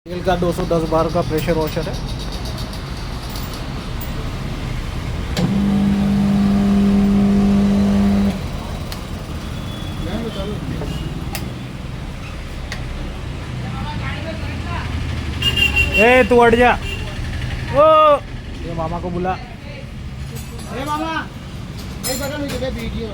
तेल का 210 बार का प्रेशर वॉशर है। ए तू हट जा। ओ ये मामा को बुला। ए मामा एक बटन मुझे वीडियो